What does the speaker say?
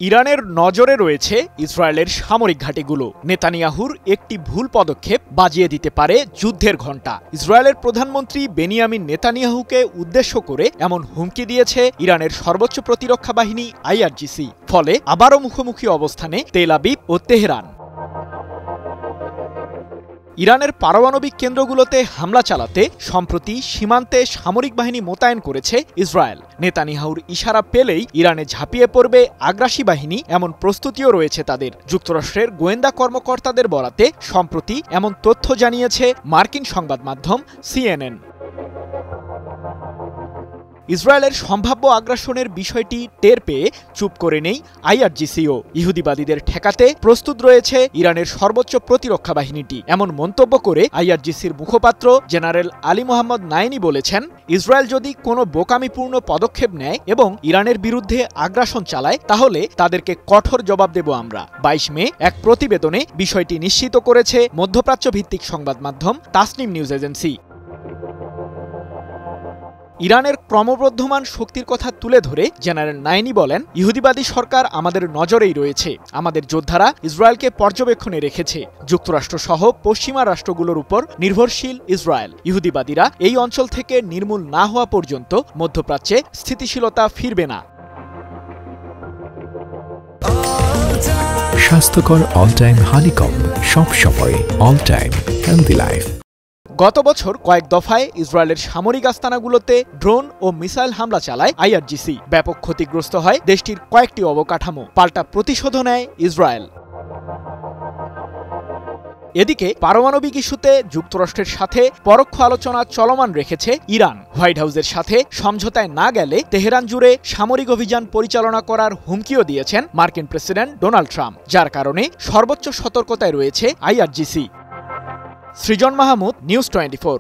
ইরানের নজরে রয়েছে ইসরায়েলের সামরিক ঘাঁটিগুলো। নেতানিয়াহুর একটি ভুল পদক্ষেপ বাজিয়ে দিতে পারে যুদ্ধের ঘণ্টা। ইসরায়েলের প্রধানমন্ত্রী বেনিয়ামিন নেতানিয়াহুকে উদ্দেশ্য করে এমন হুমকি দিয়েছে ইরানের সর্বোচ্চ প্রতিরক্ষা বাহিনী আইআরজিসি। ফলে আবারও মুখোমুখি অবস্থানে তেল আবিব ও তেহরান। ইরানের পারমাণবিক কেন্দ্রগুলোতে হামলা চালাতে সম্প্রতি সীমান্তে সামরিক বাহিনী মোতায়েন করেছে ইসরায়েল। নেতানিয়াহুর ইশারা পেলেই ইরানে ঝাঁপিয়ে পড়বে আগ্রাসী বাহিনী, এমন প্রস্তুতিও রয়েছে তাদের। যুক্তরাষ্ট্রের গোয়েন্দা কর্মকর্তাদের বরাতে সম্প্রতি এমন তথ্য জানিয়েছে মার্কিন সংবাদ মাধ্যম সিএনএন। ইসরায়েলের সম্ভাব্য আগ্রাসনের বিষয়টি টের পেয়ে চুপ করে নেই আইআরজিসিও। ইহুদিবাদীদের ঠেকাতে প্রস্তুত রয়েছে ইরানের সর্বোচ্চ প্রতিরক্ষা বাহিনীটি। এমন মন্তব্য করে আইআরজিসির মুখপাত্র জেনারেল আলী মোহাম্মদ নাইনি বলেছেন, ইসরায়েল যদি কোনো বোকামিপূর্ণ পদক্ষেপ নেয় এবং ইরানের বিরুদ্ধে আগ্রাসন চালায়, তাহলে তাদেরকে কঠোর জবাব দেব আমরা। 22 মে এক প্রতিবেদনে বিষয়টি নিশ্চিত করেছে মধ্যপ্রাচ্য ভিত্তিক সংবাদ মাধ্যম তাসনিম নিউজ এজেন্সি। ইরানের ক্রমবর্ধমান শক্তির কথা তুলে ধরে জেনারেল নাইনি বলেন, ইহুদিবাদী সরকার আমাদের নজরেই রয়েছে। আমাদের যোদ্ধারা ইসরায়েলকে পর্যবেক্ষণে রেখেছে। যুক্তরাষ্ট্রসহ পশ্চিমা রাষ্ট্রগুলোর উপর নির্ভরশীল ইসরায়েল। ইহুদিবাদীরা এই অঞ্চল থেকে নির্মূল না হওয়া পর্যন্ত মধ্যপ্রাচ্যে স্থিতিশীলতা ফিরবে না। স্বাস্থ্যকর অল টাইম হানিকম, সব সময় অল টাইম হেলদি লাইফ। গত বছর কয়েক দফায় ইসরায়েলের সামরিক আস্তানাগুলোতে ড্রোন ও মিসাইল হামলা চালায় আইআরজিসি। ব্যাপক ক্ষতিগ্রস্ত হয় দেশটির কয়েকটি অবকাঠামো। পাল্টা প্রতিশোধও নেয় ইসরায়েল। এদিকে পারমাণবিক ইস্যুতে যুক্তরাষ্ট্রের সাথে পরোক্ষ আলোচনা চলমান রেখেছে ইরান। হোয়াইট হাউসের সাথে সমঝোতায় না গেলে তেহরান জুড়ে সামরিক অভিযান পরিচালনা করার হুমকিও দিয়েছেন মার্কিন প্রেসিডেন্ট ডোনাল্ড ট্রাম্প, যার কারণে সর্বোচ্চ সতর্কতায় রয়েছে আইআরজিসি। সৃজন মাহমুদ, নিউজ 24।